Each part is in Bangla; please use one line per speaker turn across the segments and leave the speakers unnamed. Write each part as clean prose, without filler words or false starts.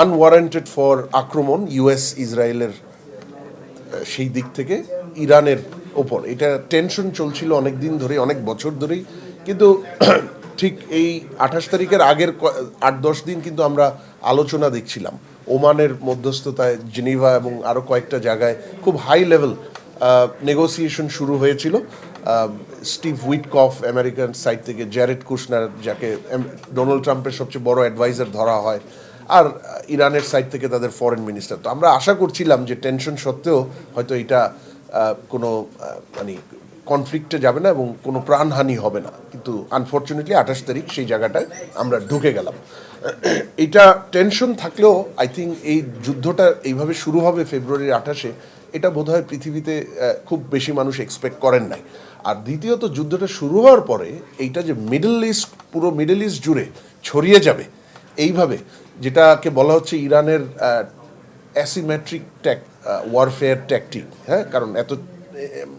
আনওয়ারেন্টেড ফর আক্রমণ ইউএস ইসরায়েলের সেই দিক থেকে ইরানের ওপর। এটা টেনশন চলছিল অনেক দিন ধরে, অনেক বছর ধরেই, কিন্তু ঠিক এই 28 তারিখের আগের 8-10 দিন কিন্তু আমরা আলোচনা দেখছিলাম ওমানের মধ্যস্থতায়, জেনিভা এবং আরও কয়েকটা জায়গায় খুব হাই লেভেল নেগোসিয়েশন শুরু হয়েছিল। স্টিভ উইটকফ আমেরিকান সাইড থেকে, জ্যারেড কুশনার যাকে ডোনাল্ড ট্রাম্পের সবচেয়ে বড় অ্যাডভাইজার ধরা হয়, আর ইরানের সাইড থেকে তাদের ফরেন মিনিস্টার। তো আমরা আশা করছিলাম যে টেনশন সত্ত্বেও হয়তো এটা কোনো মানে কনফ্লিক্টে যাবে না এবং কোনো প্রাণহানি হবে না, কিন্তু আনফর্চুনেটলি 28 তারিখ সেই জায়গাটায় আমরা ঢুকে গেলাম। এটা টেনশন থাকলেও আই থিঙ্ক এই যুদ্ধটা এইভাবে শুরু হবে ফেব্রুয়ারির 28-এ, এটা বোধহয় পৃথিবীতে খুব বেশি মানুষ এক্সপেক্ট করেন নাই। আর দ্বিতীয়ত, যুদ্ধটা শুরু হওয়ার পরে এইটা যে পুরো মিডল ইস্ট জুড়ে ছড়িয়ে যাবে এইভাবে, যেটাকে বলা হচ্ছে ইরানের অ্যাসিমেট্রিক ওয়ারফেয়ার ট্যাকটিক। হ্যাঁ, কারণ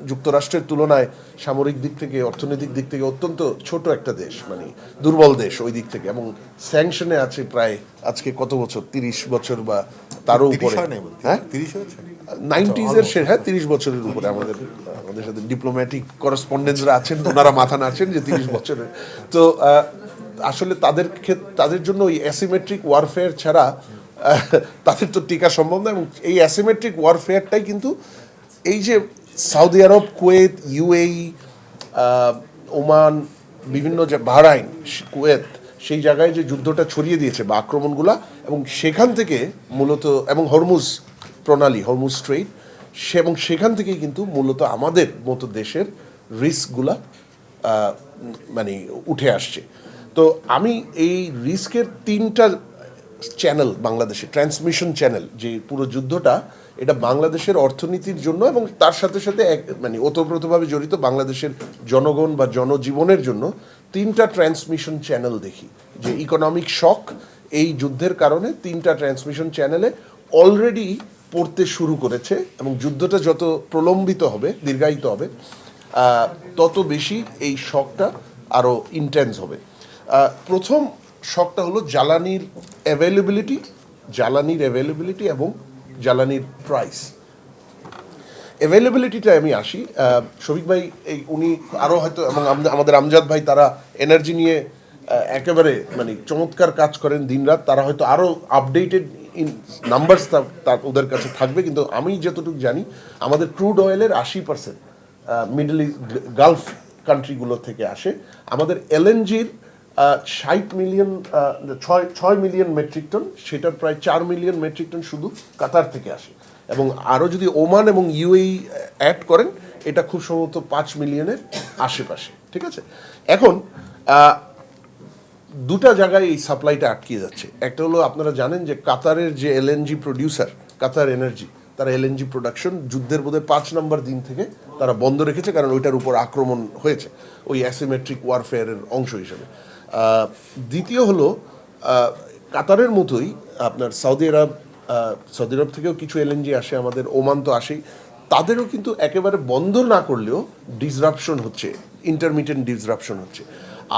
যুক্তরাষ্ট্রের তুলনায় সামরিক দিক থেকে, অর্থনৈতিক দিক থেকে অত্যন্ত ছোট একটা দেশ, মানে দুর্বল দেশ ওই দিক থেকে, এবং স্যাংশনে আছে প্রায় আজকে কত বছর, 30 বছর বা তারও উপরে। হ্যাঁ, 90s-এর 30 বছরের উপরে। আমাদের সাথে ডিপ্লোম্যাটিক করেসপন্ডেন্টরা আছেন, ওনারা মাথা নাড়ছেন যে 30 বছরের। তো আসলে তাদের জন্য ওই অ্যাসিমেট্রিক ওয়ারফেয়ার ছাড়া তাদের তো টিকা সম্ভব না। এবং এই অ্যাসিমেট্রিক ওয়ারফেয়ারটাই কিন্তু এই যে সৌদি আরব, কুয়েত, ইউএই, ওমান, বিভিন্ন যে বাহরাইন, কুয়েত, সেই জায়গায় যে যুদ্ধটা ছড়িয়ে দিয়েছে বা আক্রমণগুলা, এবং সেখান থেকে মূলত, এবং হরমুজ প্রণালী, হরমুজ স্ট্রেইট, এবং সেখান থেকেই কিন্তু মূলত আমাদের মতো দেশের রিস্কগুলা মানে উঠে আসছে। তো আমি এই রিস্কের 3টা চ্যানেল বাংলাদেশে, ট্রান্সমিশন চ্যানেল, যে পুরো যুদ্ধটা, এটা বাংলাদেশের অর্থনীতির জন্য এবং তার সাথে সাথে মানে ওতপ্রোতভাবে জড়িত বাংলাদেশের জনগণ বা জনজীবনের জন্য 3টা ট্রান্সমিশন চ্যানেল দেখি। যে ইকোনমিক শক এই যুদ্ধের কারণে 3টা ট্রান্সমিশন চ্যানেলে অলরেডি পড়তে শুরু করেছে, এবং যুদ্ধটা যত প্রলম্বিত হবে, দীর্ঘায়িত হবে, তত বেশি এই শকটা আরও ইন্টেন্স হবে। প্রথম শকটা হলো জ্বালানির অ্যাভেলেবিলিটি এবং জ্বালানির প্রাইস। অ্যাভেলেবিলিটিটা আমি আসি, শফিক ভাই উনি আরও হয়তো, এবং আমাদের আমজাদ ভাই, তারা এনার্জি নিয়ে একেবারে মানে চমৎকার কাজ করেন দিনরাত, তারা হয়তো আরও আপডেটেড নাম্বারস ওদের কাছে থাকবে। কিন্তু আমি যতটুকু জানি, আমাদের ক্রুড অয়েলের 80% মিডল ইস্ট, গালফ কান্ট্রিগুলো থেকে আসে। আমাদের এলএনজির 6 মিলিয়ন মেট্রিক টন, সেটার প্রায় 4 মিলিয়ন মেট্রিক টন শুধু কাতার থেকে আসে, এবং আরও যদি ওমান এবং ইউএই অ্যাড করেন, এটা খুব সম্ভবত 5 মিলিয়নের আশেপাশে। ঠিক আছে, এখন দুটা জায়গায় এই সাপ্লাইটা আটকে যাচ্ছে। একটা হলো, আপনারা জানেন যে কাতারের যে এলএনজি প্রডিউসার, কাতার এনার্জি, তারা এলএনজি প্রোডাকশন যুদ্ধের বোধহয় 5 নম্বর দিন থেকে তারা বন্ধ রেখেছে, কারণ ওইটার উপর আক্রমণ হয়েছে ওই অ্যাসিমেট্রিক ওয়ারফেয়ারের অংশ হিসেবে। দ্বিতীয় হলো, কাতারের মতোই আপনার সৌদি আরব থেকেও কিছু এলএনজি আসে, আমাদের ওমান তো আসেই, তাদেরও কিন্তু একেবারে বন্ধ না করলেও ডিসরাপশন হচ্ছে, ইন্টারমিটেন্ট ডিসরাপশন হচ্ছে।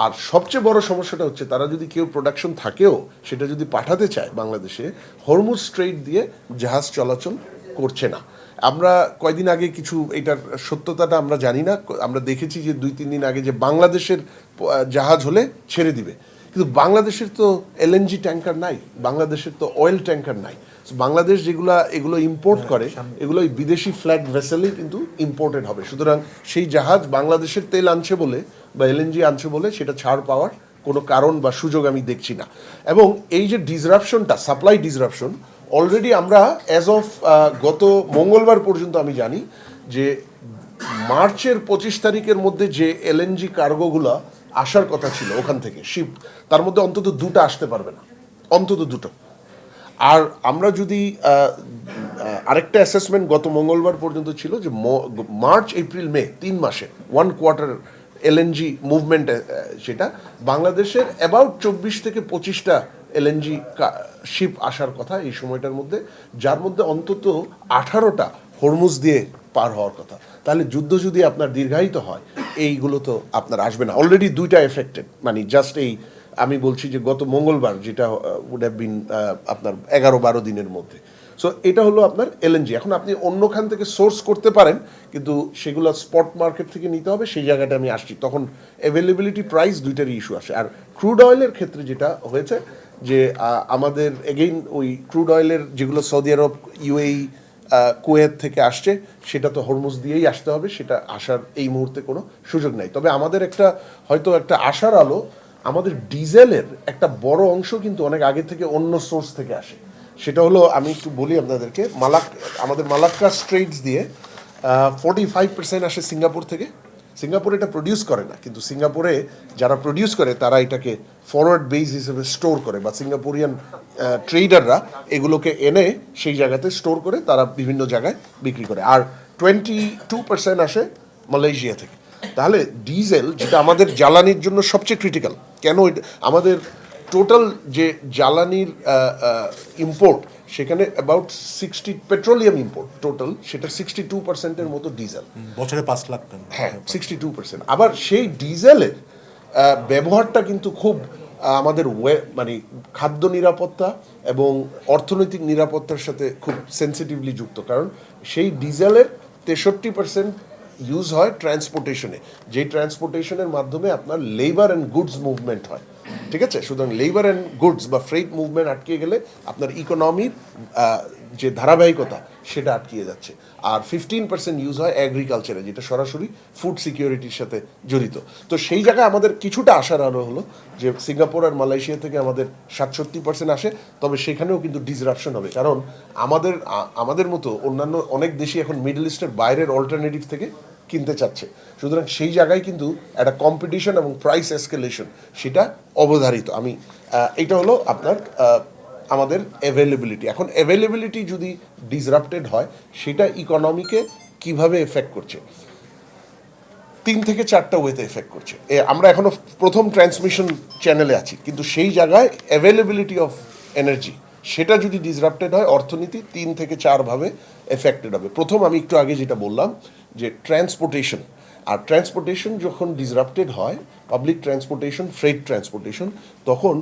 আর সবচেয়ে বড় সমস্যাটা হচ্ছে, তারা যদি কেউ প্রোডাকশন থাকেও সেটা যদি পাঠাতে চায় বাংলাদেশে, হরমুজ স্ট্রেইট দিয়ে জাহাজ চলাচল করছে না। আমরা কয়দিন আগে কিছু, এটার সত্যতাটা আমরা জানি না, আমরা দেখেছি যে 2-3 দিন আগে যে বাংলাদেশের জাহাজ হলে ছেড়ে দিবে, কিন্তু বাংলাদেশের তো এলএনজি ট্যাঙ্কার নাই, বাংলাদেশের তো অয়েল ট্যাঙ্কার নাই। বাংলাদেশ এগুলো ইম্পোর্ট করে, এগুলো বিদেশি ফ্ল্যাগ ভেসেলেই কিন্তু ইম্পোর্টেড হবে। সুতরাং সেই জাহাজ বাংলাদেশের তেল আনছে বলে বা এলএনজি আনছে বলে সেটা ছাড় পাওয়ার কোনো কারণ বা সুযোগ আমি দেখছি না। এবং এই যে ডিসরাপশনটা, সাপ্লাই ডিসরাপশন, অলরেডি আমরা অ্যাজ অফ গত মঙ্গলবার পর্যন্ত আমি জানি যে মার্চের 25 তারিখের মধ্যে যে এলএনজি কার্গোগুলো আসার কথা ছিল ওখান থেকে শিপ, তার মধ্যে অন্তত 2টা আসতে পারবে না, অন্তত 2টো। আর আমরা যদি আরেকটা অ্যাসেসমেন্ট গত মঙ্গলবার পর্যন্ত ছিল যে মার্চ, এপ্রিল, মে 3 মাসে 1 কোয়ার্টার এলএনজি মুভমেন্ট, সেটা বাংলাদেশের অ্যাবাউট 24 থেকে 25টা এলএনজি শিপ আসার কথা এই সময়টার মধ্যে, যার মধ্যে অন্তত 18টা হরমুজ দিয়ে পার হওয়ার কথা। তাহলে যুদ্ধ যদি আপনার দীর্ঘায়িত হয়, এইগুলো তো আপনার আসবে না। অলরেডি 2টা এফেক্টেড, মানে জাস্ট এই আমি বলছি যে গত মঙ্গলবার, যেটা উড হ্যাভ বিন আপনার 11-12 দিনের মধ্যে। সো এটা হলো আপনার এলএনজি। এখন আপনি অন্যখান থেকে সোর্স করতে পারেন, কিন্তু সেগুলো স্পট মার্কেট থেকে নিতে হবে, সেই জায়গাটা আমি আসছি। তখন অ্যাভেলেবিলিটি, প্রাইস দুইটারই ইস্যু আসে। আর ক্রুড অয়েলের ক্ষেত্রে যেটা হয়েছে যে আমাদের এগেইন ওই ক্রুড অয়েলের যেগুলো সৌদি আরব, ইউএই, কুয়েত থেকে আসছে, সেটা তো হরমুজ দিয়েই আসতে হবে, সেটা আসার এই মুহূর্তে কোনো সুযোগ নাই। তবে আমাদের হয়তো একটা আশার আলো, আমাদের ডিজেলের একটা বড় অংশ কিন্তু অনেক আগে থেকে অন্য সোর্স থেকে আসে। সেটা হলো, আমি একটু বলি আপনাদেরকে, আমাদের মালাক্কা স্ট্রেইটস দিয়ে 45% আসে সিঙ্গাপুর থেকে। সিঙ্গাপুর এটা প্রডিউস করে না, কিন্তু সিঙ্গাপুরে যারা প্রডিউস করে তারা এটাকে ফরওয়ার্ড বেস হিসেবে স্টোর করে, বা সিঙ্গাপুরিয়ান ট্রেডাররা এগুলোকে এনে সেই জায়গাতে স্টোর করে তারা বিভিন্ন জায়গায় বিক্রি করে। আর 22% আসে মালয়েশিয়া থেকে। তাহলে ডিজেল, যেটা আমাদের জ্বালানির জন্য সবচেয়ে ক্রিটিক্যাল, কেন আমাদের টোটাল যে জ্বালানির ইম্পোর্ট, সেখানে অ্যাবাউট 60 পেট্রোলিয়াম ইম্পোর্ট টোটাল, সেটা 62%-এর মতো ডিজেল,
বছরে 5 লাখ টন।
হ্যাঁ 62%। আবার সেই ডিজেলের ব্যবহারটা কিন্তু খুব আমাদের মানে খাদ্য নিরাপত্তা এবং অর্থনৈতিক নিরাপত্তার সাথে খুব সেন্সিটিভলি যুক্ত, কারণ সেই ডিজেলের 63% ইউজ হয় ট্রান্সপোর্টেশনে, যেই ট্রান্সপোর্টেশনের মাধ্যমে আপনার লেবার অ্যান্ড গুডস মুভমেন্ট হয়। ঠিক আছে, সুতরাং লেবার অ্যান্ড গুডস বা ফ্রেট মুভমেন্ট আটকে গেলে আপনার ইকোনমির যে ধারাবাহিকতা, সেটা আটকিয়ে যাচ্ছে। আর 15% ইউজ হয় এগ্রিকালচারে, যেটা সরাসরি ফুড সিকিউরিটির সাথে জড়িত। তো সেই জায়গায় আমাদের কিছুটা আশার আলো হলো যে সিঙ্গাপুর আর মালয়েশিয়া থেকে আমাদের 67% আসে, তবে সেখানেও কিন্তু ডিসরাপশন হবে, কারণ আমাদের মতো অন্যান্য অনেক দেশই এখন মিডল ইস্টের বাইরের অল্টারনেটিভ থেকে কিনতে চাচ্ছে। সুতরাং সেই জায়গায় কিন্তু একটা কম্পিটিশন এবং প্রাইস এসকেলেশন, সেটা অবধারিত। এটা হলো আপনার আমাদের অ্যাভেলেবিলিটি। এখন অ্যাভেলেবিলিটি যদি ডিসরাপ্টেড হয়, সেটা ইকোনমিকে কিভাবে এফেক্ট করছে? 3 থেকে 4টা ওয়েতে এফেক্ট করছে। আমরা এখনো প্রথম ট্রান্সমিশন চ্যানেলে আছি, কিন্তু সেই জায়গায় অ্যাভেলেবিলিটি অফ এনার্জি, সেটা যদি ডিসরাপ্টেড হয়, অর্থনীতি 3 থেকে 4 ভাবে এফেক্টেড হবে। প্রথম, আমি একটু আগে যেটা বললাম, যে ট্রান্সপোর্টেশন। আর ট্রান্সপোর্টেশন যখন ডিসরাপ্টেড হয়, পাবলিক ট্রান্সপোর্টেশন, ফ্রেট ট্রান্সপোর্টেশন, তখন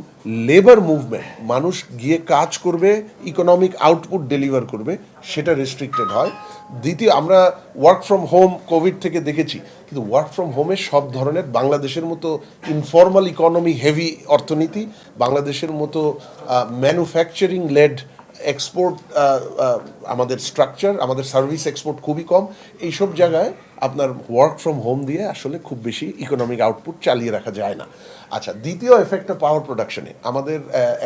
লেবার মুভমেন্ট, মানুষ গিয়ে কাজ করবে, ইকোনমিক আউটপুট ডেলিভার করবে, সেটা রেস্ট্রিক্টেড হয়। দ্বিতীয়, আমরা ওয়ার্ক ফ্রম হোম কোভিড থেকে দেখেছি, কিন্তু ওয়ার্ক ফ্রম হোমে সব ধরনের, বাংলাদেশের মতো ইনফর্মাল ইকোনমি হেভি অর্থনীতি, বাংলাদেশের মতো ম্যানুফ্যাকচারিং লেড এক্সপোর্ট, আমাদের স্ট্রাকচার, আমাদের সার্ভিস এক্সপোর্ট খুবই কম। এইসব জায়গায় আপনার ওয়ার্ক ফ্রম হোম দিয়ে আসলে খুব বেশি ইকোনমিক আউটপুট চালিয়ে রাখা যায় না। আচ্ছা, দ্বিতীয় এফেক্টটা পাওয়ার প্রোডাকশনে। আমাদের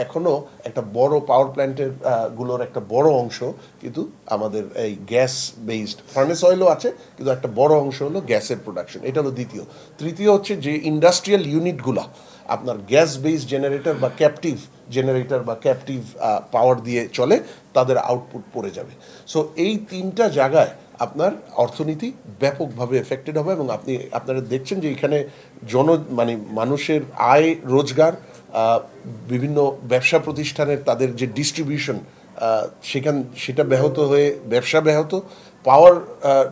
এখনও একটা বড় পাওয়ার প্ল্যান্টের গুলোর একটা বড় অংশ কিন্তু আমাদের এই গ্যাস বেসড, ফার্নেস অয়েলও আছে, কিন্তু একটা বড় অংশ হলো গ্যাসের প্রোডাকশন। এটা হলো দ্বিতীয়। তৃতীয় হচ্ছে যে ইন্ডাস্ট্রিয়াল ইউনিটগুলা আপনার গ্যাস বেসড জেনারেটর বা ক্যাপটিভ জেনারেটর বা ক্যাপটিভ পাওয়ার দিয়ে চলে, তাদের আউটপুট পড়ে যাবে। সো এই 3টা জায়গায় আপনার অর্থনীতি ব্যাপকভাবে এফেক্টেড হবে। এবং আপনারা দেখছেন যে এখানে মানে মানুষের আয় রোজগার, বিভিন্ন ব্যবসা প্রতিষ্ঠানের তাদের যে ডিস্ট্রিবিউশন, সেটা ব্যাহত হয়ে ব্যবসা ব্যাহত, পাওয়ার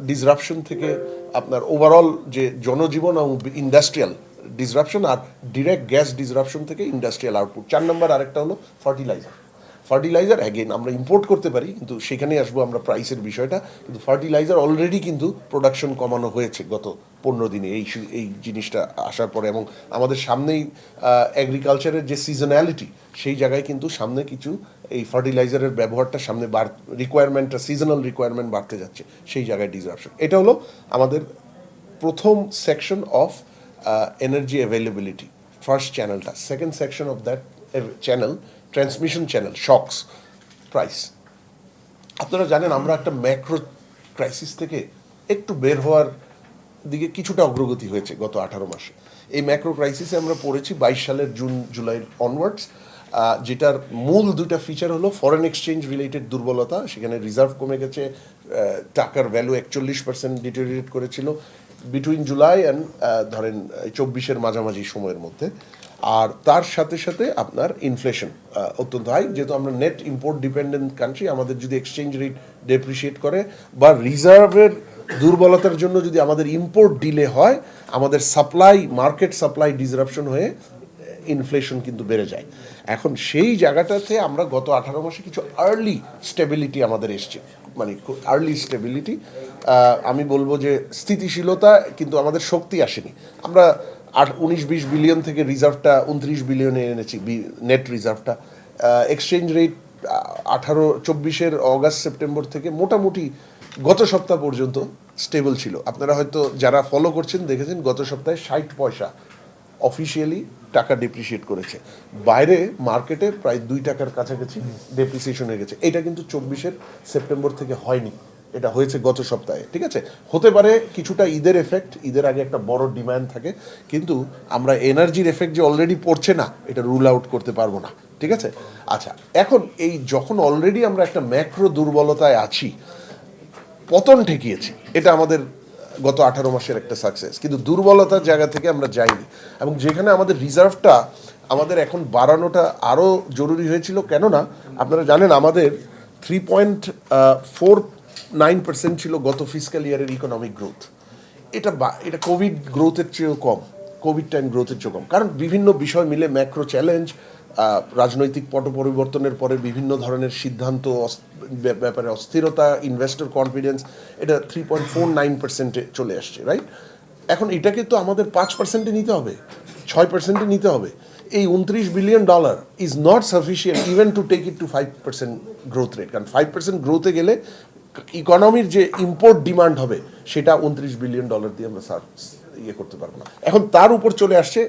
ডিসরাপশন থেকে আপনার ওভারঅল যে জনজীবন এবং ইন্ডাস্ট্রিয়াল ডিসরাপশন, আর ডিরেক্ট গ্যাস ডিসরাপশন থেকে ইন্ডাস্ট্রিয়াল আউটপুট। 4 নম্বর আরেকটা হলো ফার্টিলাইজার। অ্যাগেন আমরা ইম্পোর্ট করতে পারি, কিন্তু সেখানেই আসবো আমরা প্রাইসের বিষয়টা। কিন্তু ফার্টিলাইজার অলরেডি কিন্তু প্রোডাকশন কমানো হয়েছে গত 15 দিনে এই জিনিসটা আসার পরে। এবং আমাদের সামনেই এগ্রিকালচারের যে সিজনালিটি, সেই জায়গায় কিন্তু সামনে কিছু এই ফার্টিলাইজারের ব্যবহারটা সামনে রিকোয়ারমেন্টটা, সিজনাল রিকোয়ারমেন্ট বাড়তে যাচ্ছে, সেই জায়গায় ডিসরাপশন। এটা হলো আমাদের প্রথম section of energy availability, first চ্যানেলটা। Second section of that channel, transmission channel, shocks, price. আপনারা জানেন আমরা একটা ম্যাক্রো ক্রাইসিস থেকে একটু বের হওয়ার দিকে কিছুটা অগ্রগতি হয়েছে গত 18 মাসে। এই ম্যাক্রো ক্রাইসিসে আমরা পড়েছি 22 সালের জুন জুলাই অনওয়ার্ডস, যেটার মূল 2টা ফিচার হলো ফরেন এক্সচেঞ্জ রিলেটেড দুর্বলতা, সেখানে রিজার্ভ কমে গেছে, টাকার ভ্যালু 41% ডিটেরিয়েট করেছিল বিটুইন জুলাই অ্যান্ড ধরেন 24-এর মাঝামাঝি সময়ের মধ্যে। আর তার সাথে সাথে আপনার ইনফ্লেশন অত্যন্ত হাই, যেহেতু আমরা নেট ইম্পোর্ট ডিপেন্ডেন্ট কান্ট্রি, আমাদের যদি এক্সচেঞ্জ রেট ডেপ্রিসিয়েট করে বা রিজার্ভের দুর্বলতার জন্য যদি আমাদের ইম্পোর্ট ডিলে হয়, আমাদের সাপ্লাই, মার্কেট সাপ্লাই ডিসরাপশন হয়ে ইনফ্লেশন কিন্তু বেড়ে যায়। এখন সেই জায়গাটাতে আমরা গত 18 মাসে কিছু আর্লি স্টেবিলিটি আমাদের এসছে, মানে আর্লি স্টেবিলিটি, আমি বলবো যে স্থিতিশীলতা, কিন্তু আমাদের শক্তি আসেনি। আমরা 19-20 বিলিয়ন থেকে রিজার্ভটা 29 বিলিয়নে এনেছি, নেট রিজার্ভটা। এক্সচেঞ্জ রেট 24-এর অগাস্ট সেপ্টেম্বর থেকে মোটামুটি গত সপ্তাহ পর্যন্ত স্টেবল ছিল। আপনারা হয়তো যারা ফলো করছেন দেখেছেন গত সপ্তাহে 60 পয়সা অফিসিয়ালি টাকা ডেপ্রিসিয়েট করেছে, বাইরে মার্কেটে প্রায় 2 টাকার কাছাকাছি ডেপ্রিসিয়েশন হয়ে গেছে। এটা কিন্তু 24-এর সেপ্টেম্বর থেকে হয়নি, এটা হয়েছে গত সপ্তাহে। ঠিক আছে, হতে পারে কিছুটা ঈদের এফেক্ট, ঈদের আগে একটা বড় ডিমান্ড থাকে, কিন্তু আমরা এনার্জির এফেক্ট যে অলরেডি পড়ছে না এটা রুল আউট করতে পারবো না। ঠিক আছে, আচ্ছা, এখন এই যখন অলরেডি আমরা একটা ম্যাক্রো দুর্বলতায় আছি, পতন ঠেকিয়েছি, এটা আমাদের গত 18 মাসের একটা সাকসেস, কিন্তু দুর্বলতার জায়গা থেকে আমরা যাইনি। এবং যেখানে আমাদের রিজার্ভটা আমাদের এখন বাড়ানোটা আরও জরুরি হয়েছিল, কেননা আপনারা জানেন আমাদের 3.49% ছিল গত ফিসক্যাল ইয়ারের ইকোনমিক গ্রোথ। এটা কোভিড গ্রোথের চেয়েও কম, কোভিড টাইম গ্রোথের চেয়েও কম, কারণ বিভিন্ন বিষয় মিলে ম্যাক্রো চ্যালেঞ্জ, রাজনৈতিক পট পরিবর্তনের পরে বিভিন্ন ধরনের সিদ্ধান্ত ব্যাপারে অস্থিরতা, ইনভেস্টর কনফিডেন্স, এটা 3.49%-এ চলে আসছে, রাইট? এখন এটাকে তো আমাদের 5%-এ নিতে হবে, 6%-এ নিতে হবে। এই $29 billion is not sufficient even to take it to 5% growth rate, কারণ 5% গ্রোথে গেলে ইকোনমির যে ইম্পোর্ট ডিমান্ড হবে সেটা $29 বিলিয়ন দিয়ে আমরা ইয়ে করতে পারবো না। এখন তার উপর চলে আসছে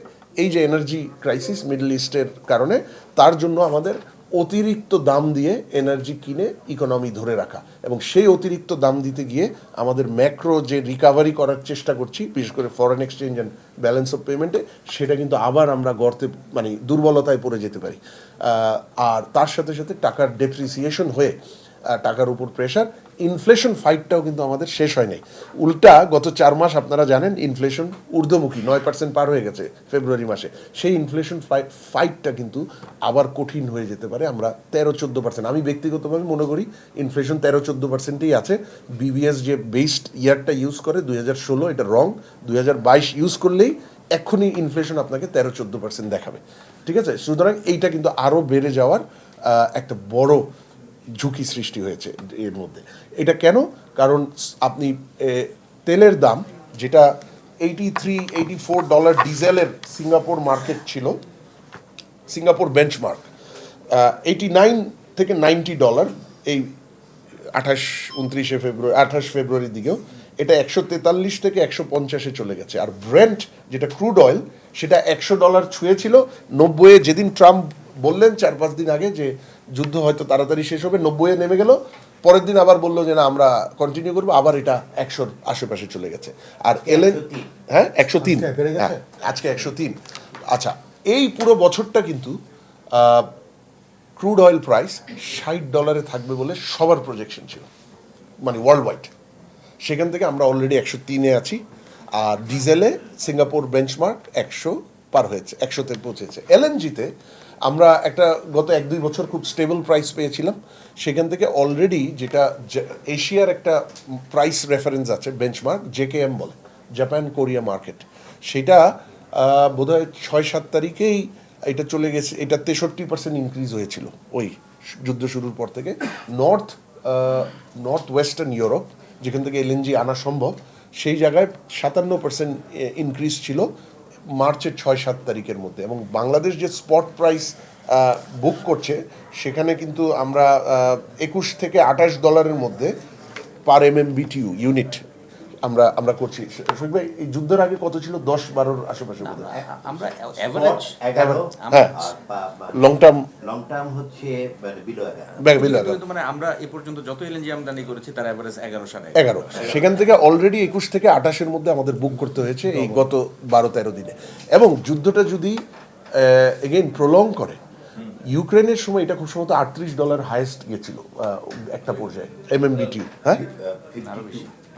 এই যে এনার্জি ক্রাইসিস মিডল ইস্টের কারণে, তার জন্য আমাদের অতিরিক্ত দাম দিয়ে এনার্জি কিনে ইকোনমি ধরে রাখা, এবং সেই অতিরিক্ত দাম দিতে গিয়ে আমাদের ম্যাক্রো যে রিকাভারি করার চেষ্টা করছি, বিশেষ করে foreign exchange and balance of পেমেন্টে, সেটা কিন্তু আবার আমরা গর্তে, মানে দুর্বলতায় পড়ে যেতে পারি। আর তার সাথে সাথে টাকার ডেপ্রিসিয়েশন হয়ে টাকার উপর প্রেশার, ইনফ্লেশন ফাইটটাও কিন্তু আমাদের শেষ হয় নাই। উল্টা গত 4 মাস আপনারা জানেন ইনফ্লেশন ঊর্ধ্বমুখী, 9% পার হয়ে গেছে ফেব্রুয়ারি মাসে। সেই ইনফ্লেশন ফাইটটা কিন্তু আবার কঠিন হয়ে যেতে পারে। আমরা 13-14%, আমি ব্যক্তিগতভাবে মনে করি ইনফ্লেশন 13-14%ই আছে। বিবিএস যে বেসড ইয়ারটা ইউজ করে 2016, এটা রং। 2022 ইউজ করলেই এক্ষুনি ইনফ্লেশন আপনাকে 13-14% দেখাবে। ঠিক আছে, সুতরাং এইটা কিন্তু আরও বেড়ে যাওয়ার একটা বড় ঝুঁকি সৃষ্টি হয়েছে এর মধ্যে। এটা কেন? কারণ আপনি তেলের দাম যেটা $83-84 ডিজেলের সিঙ্গাপুর মার্কেট ছিল, সিঙ্গাপুর বেঞ্চমার্ক 89 থেকে $90, এই 28 ফেব্রুয়ারির দিকেও এটা 143 থেকে 150-এ চলে গেছে। আর ব্রেন্ট যেটা ক্রুড অয়েল, সেটা $100 ছুঁয়েছিল 90-এ, যেদিন ট্রাম্প বললেন 4-5 দিন আগে যে যুদ্ধ হয়তো তাড়াতাড়ি শেষ হবে, 90-এ নেমে গেল। পরের দিন আবার বললো যে না আমরা কন্টিনিউ করবো, আবার এটা 100-র আশেপাশে চলে গেছে। আর হ্যাঁ 103, হ্যাঁ আজকে 103। আচ্ছা, এই পুরো বছরটা কিন্তু ক্রুড অয়েল প্রাইস $60 থাকবে বলে সবার প্রজেকশন ছিল, মানে ওয়ার্ল্ড ওয়াইড। সেখান থেকে আমরা অলরেডি 103-এ আছি। আর ডিজেলে সিঙ্গাপুর বেঞ্চমার্ক 100 পার হয়েছে, 100-তে পৌঁছেছে। এলএনজিতে আমরা একটা গত 1-2 বছর খুব স্টেবল প্রাইস পেয়েছিলাম, সেখান থেকে অলরেডি যেটা এশিয়ার একটা প্রাইস রেফারেন্স আছে বেঞ্চমার্ক, জেকেএম বলে, জাপান কোরিয়া মার্কেট, সেটা বোধহয় 6-7 তারিখেই এটা চলে গেছে, এটা 63% ইনক্রিজ হয়েছিল ওই যুদ্ধ শুরুর পর থেকে। নর্থ ওয়েস্টার্ন ইউরোপ, যেখান থেকে এলএনজি আনা সম্ভব, সেই জায়গায় 57% ইনক্রিজ ছিল মার্চের 6-7 তারিখের মধ্যে। এবং বাংলাদেশ যে স্পট প্রাইস বুক করছে, সেখানে কিন্তু আমরা $21 থেকে $28 মধ্যে পার MMBTU ইউনিট আমরা করছি। শফিক ভাই, এই যুদ্ধের আগে কত ছিল? 10-12-র আশেপাশে বোধ হয়
আমরা এভারেজ
11,
হ্যাঁ, লং টার্ম
হচ্ছে বিলো
11।
মানে আমরা এ পর্যন্ত যত এলএনজি আমদানি করেছি তার এভারেজ
11। সেখান থেকে অলরেডি 21 থেকে 28-এর মধ্যে আমাদের বুক করতে হয়েছে এই গত 12-13 দিনে। এবং যুদ্ধটা যদি এগেইন প্রলং করে, ইউক্রেনের সময় এটা খুব সম্ভবত $38 হাইয়েস্ট গেছিল একটা পর্যায়ে MMBTU, হ্যাঁ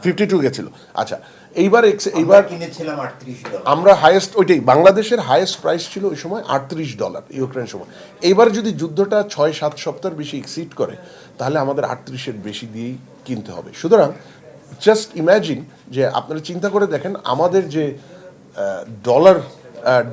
52 গেছিল। আচ্ছা, এইবার
কিনেছিলাম $38।
আমরা হাইয়েস্ট, ওইটাই বাংলাদেশের হাইয়েস্ট প্রাইস ছিল ওই সময় $38 ইউক্রেন সময়। এইবার যদি যুদ্ধটা 6-7 সপ্তাহের বেশি এক্সিড করে, তাহলে আমাদের 38-এর বেশি দিয়েই কিনতে হবে। সুতরাং জাস্ট ইম্যাজিন যে আপনারা চিন্তা করে দেখেন, আমাদের যে ডলার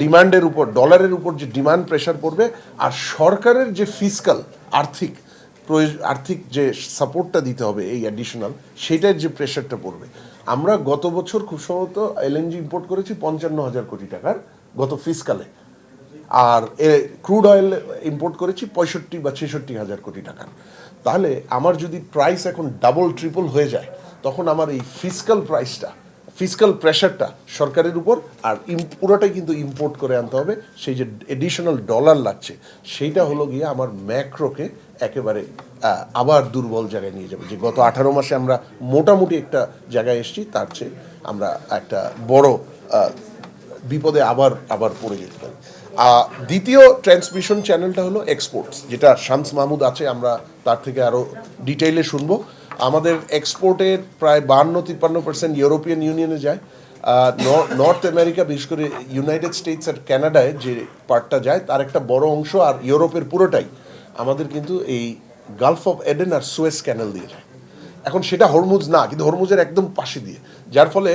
ডিমান্ডের উপর, ডলারের উপর যে ডিমান্ড প্রেশার পড়বে, আর সরকারের যে ফিসকাল আর্থিক যে সাপোর্টটা দিতে হবে এই অ্যাডিশনাল, সেটার যে প্রেশারটা পড়বে। আমরা গত বছর খুব সম্ভবত এলএনজি ইম্পোর্ট করেছি 55,000 কোটি টাকার গত ফিসকালে, আর ক্রুড অয়েল ইম্পোর্ট করেছি 65 বা 66,000 কোটি টাকার। তাহলে আমার যদি প্রাইস এখন ডাবল ট্রিপল হয়ে যায়, তখন আমার এই ফিসকাল প্রেশারটা সরকারের উপর, আর পুরোটাই কিন্তু ইম্পোর্ট করে আনতে হবে। সেই যে এডিশনাল ডলার লাগছে, সেইটা হলো গিয়ে আমার ম্যাক্রোকে একেবারে আবার দুর্বল জায়গায় নিয়ে যাবে। যে গত 18 মাসে আমরা মোটামুটি একটা জায়গায় এসেছি, তার চেয়ে আমরা একটা বড় বিপদে আবার পড়ে যেতে পারি। দ্বিতীয় ট্রান্সমিশন চ্যানেলটা হলো এক্সপোর্টস, যেটা শামস মাহমুদ আছে, আমরা তার থেকে আরও ডিটেইলে শুনবো। আমাদের এক্সপোর্টের প্রায় 52-53% ইউরোপিয়ান ইউনিয়নে যায়। নর্থ আমেরিকা, বিশেষ করে ইউনাইটেড স্টেটস আর কানাডায় যে পার্টটা যায়, তার একটা বড় অংশ, আর ইউরোপের পুরোটাই আমাদের কিন্তু এই গালফ অফ এডেন আর সুয়েজ ক্যানেল দিয়ে যায়। এখন সেটা হরমুজ না, কিন্তু হরমুজের একদম পাশে দিয়ে, যার ফলে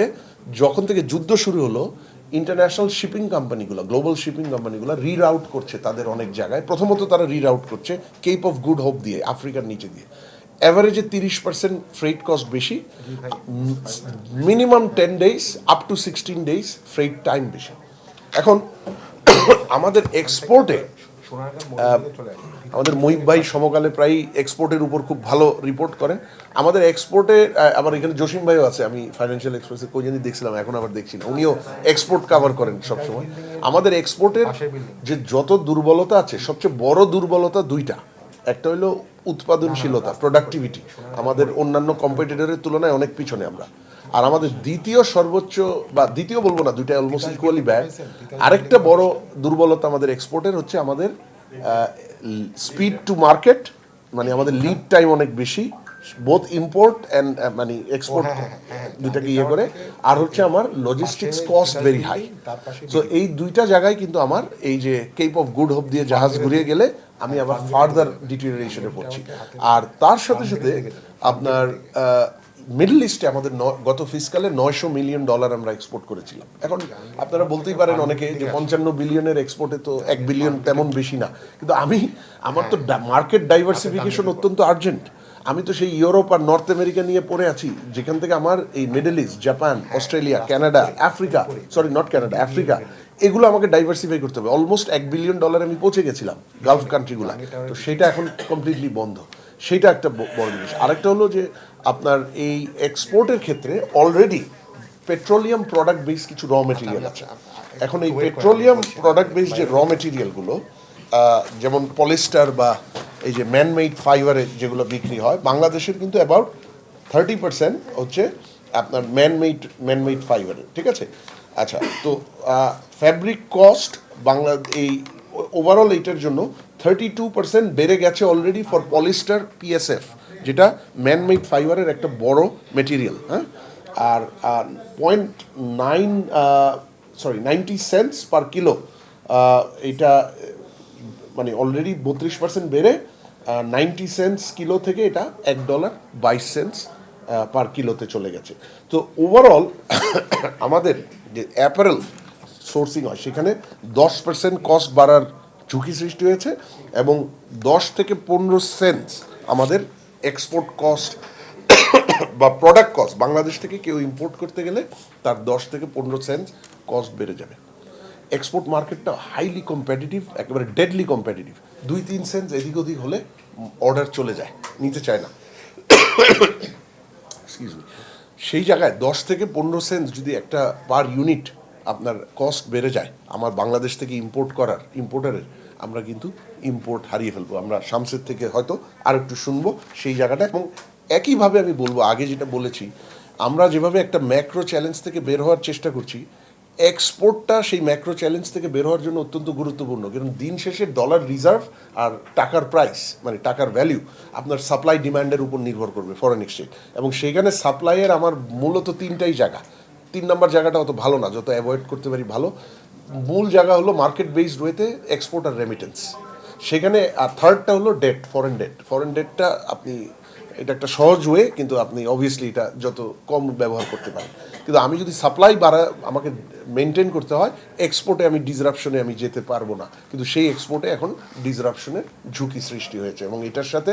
যখন থেকে যুদ্ধ শুরু হলো, ইন্টারন্যাশনাল শিপিং কোম্পানিগুলো, গ্লোবাল শিপিং কোম্পানিগুলো রিরাউট করছে তাদের অনেক জায়গায়। প্রথমত তারা রিরাউট করছে কেপ অফ গুড হোপ দিয়ে, আফ্রিকার নিচে দিয়ে। অ্যাভারেজে 30% ফ্রেট কস্ট বেশি, minimum 10 days up to 16 days freight time বেশি। এখন আমাদের এক্সপোর্টে আমাদের মহিব ভাই সমকালে প্রায় এক্সপোর্টের উপর খুব ভালো রিপোর্ট করেন। আমাদের এক্সপোর্টে আমার এখানে জসিম ভাইও আছে, আমি ফাইন্যান্সিয়াল এক্সপ্রেসে কোই জানি দেখছিলাম, এখন আবার দেখছি না, উনিও এক্সপোর্ট কাভার করেন সবসময়। আমাদের এক্সপোর্টের যে যত দুর্বলতা আছে, সবচেয়ে বড় দুর্বলতা দুইটা। একটা হলো উৎপাদনশীলতা, প্রোডাক্টিভিটি, আমাদের অন্যান্য কম্পিটিটরের তুলনায় অনেক পিছনে আমরা। আর আমাদের দ্বিতীয় সর্বোচ্চ, বা দ্বিতীয় বলবো না, দুইটা অলমোস্ট ইকুয়ালি ব্যাড। আরেকটা বড় দুর্বলতা আমাদের এক্সপোর্টের হচ্ছে আমাদের স্পিড টু মার্কেট, মানে আমাদের লিড টাইম অনেক বেশি, বোথ ইম্পোর্ট অ্যান্ড মানে এক্সপোর্ট দুইটাকে ইয়ে করে। আর হচ্ছে আমার logistics cost very high. So এই দুইটা জায়গায় কিন্তু আমার এই যে কেপ অফ গুড হোপ দিয়ে জাহাজ ঘুরিয়ে গেলে আমি আবার ফার্দার ডিটেরিয়েশনে পড়ছি। আর তার সাথে সাথে আপনার মিডল ইস্টে আমাদের গত ফিসকালে $900 মিলিয়ন আমরা এক্সপোর্ট করেছিলাম। এখন আপনারা বলতেই পারেন অনেকে যে 55 বিলিয়নের এক্সপোর্টে তো 1 বিলিয়ন তেমন বেশি না, কিন্তু আমার তো মার্কেট ডাইভার্সিফিকেশন অত্যন্ত আর্জেন্ট। আমি তো সেই ইউরোপ আর নর্থ আমেরিকা নিয়ে পড়ে আছি, যেখান থেকে আমার এই middle east, Japan, Australia, Canada, Africa, sorry not Canada, Africa, এগুলো আমাকে ডাইভার্সিফাই করতে হবে। অলমোস্ট $1 বিলিয়ন আমি পৌঁছে গেছিলাম গালফ কান্ট্রিগুলো, তো সেটা এখন কমপ্লিটলি বন্ধ। সেটা একটা বড় জিনিস। আরেকটা হলো যে আপনার এই এক্সপোর্টের ক্ষেত্রে অলরেডি পেট্রোলিয়াম প্রোডাক্ট বেস কিছু র মেটেরিয়াল আছে। এখন এই পেট্রোলিয়াম প্রোডাক্ট বেস যে র মেটেরিয়ালগুলো, যেমন পলিস্টার বা এই যে ম্যানমেড ফাইবারের যেগুলো বিক্রি হয়, বাংলাদেশের কিন্তু অ্যাবাউট 30% হচ্ছে আপনার ম্যানমেড ফাইবারের, ঠিক আছে? আচ্ছা, তো ফ্যাব্রিক কস্ট বাংলা এই ওভারঅল এইটার জন্য 32% বেড়ে গেছে অলরেডি ফর পলিস্টার পিএসএফ, যেটা ম্যানমেড ফাইবারের একটা বড় মেটেরিয়াল। হ্যাঁ, আর 90 সেন্টস পার কিলো, এটা মানে অলরেডি 32% বেড়ে 90 সেন্টস কিলো থেকে এটা $1.22 পার কিলোতে চলে গেছে। তো ওভারঅল আমাদের যে অ্যাপারেল সোর্সিং হয়, সেখানে 10% কস্ট বাড়ার ঝুঁকি সৃষ্টি হয়েছে, এবং 10 থেকে 15 সেন্টস আমাদের এক্সপোর্ট কস্ট বা প্রোডাক্ট কস্ট, বাংলাদেশ থেকে কেউ ইম্পোর্ট করতে গেলে তার 10 থেকে 15 সেন্টস কস্ট বেড়ে যাবে। এক্সপোর্ট মার্কেটটা হাইলি কম্পিটিটিভ, একেবারে ডেডলি কম্পিটিটিভ। 2-3 সেন্টস এদিক ওদিক হলে অর্ডার চলে যায়, নিতে চায় না। Excuse me. সেই জায়গায় 10 থেকে 15 সেন্টস যদি একটা পার ইউনিট আপনার কস্ট বেড়ে যায় আমার বাংলাদেশ থেকে ইম্পোর্টারের, আমরা কিন্তু ইম্পোর্ট হারিয়ে ফেলবো। আমরা শামসের থেকে হয়তো আর একটু শুনবো সেই জায়গাটা। এবং একইভাবে আমি বলবো, আগে যেটা বলেছি, আমরা যেভাবে একটা ম্যাক্রো চ্যালেঞ্জ থেকে বের হওয়ার চেষ্টা করছি, এক্সপোর্টটা সেই ম্যাক্রো চ্যালেঞ্জ থেকে বের হওয়ার জন্য অত্যন্ত গুরুত্বপূর্ণ। কারণ দিন শেষে ডলার রিজার্ভ আর টাকার প্রাইস, মানে টাকার ভ্যালিউ, আপনার সাপ্লাই ডিমান্ডের উপর নির্ভর করবে, ফরেন এক্সচেঞ্জ। এবং সেইখানে সাপ্লাইয়ের আমার মূলত 3টাই জায়গা। 3 নম্বর জায়গাটা অত ভালো না, যত অ্যাভয়েড করতে পারি ভালো। মূল জায়গা হলো মার্কেট বেসড ওয়েতে এক্সপোর্ট আর রেমিটেন্স, সেখানে। আর থার্ডটা হলো ডেট, ফরেন ডেটটা আপনি এটা একটা সহজ ওয়ে, কিন্তু আপনি অবভিয়াসলি এটা যত কম ব্যবহার করতে পারেন। কিন্তু আমি যদি সাপ্লাই আমাকে মেনটেন করতে হয়, এক্সপোর্টে আমি ডিসরাপশনে আমি যেতে পারবো না, কিন্তু সেই এক্সপোর্টে এখন ডিসরাপশনের ঝুঁকি সৃষ্টি হয়েছে এবং এটার সাথে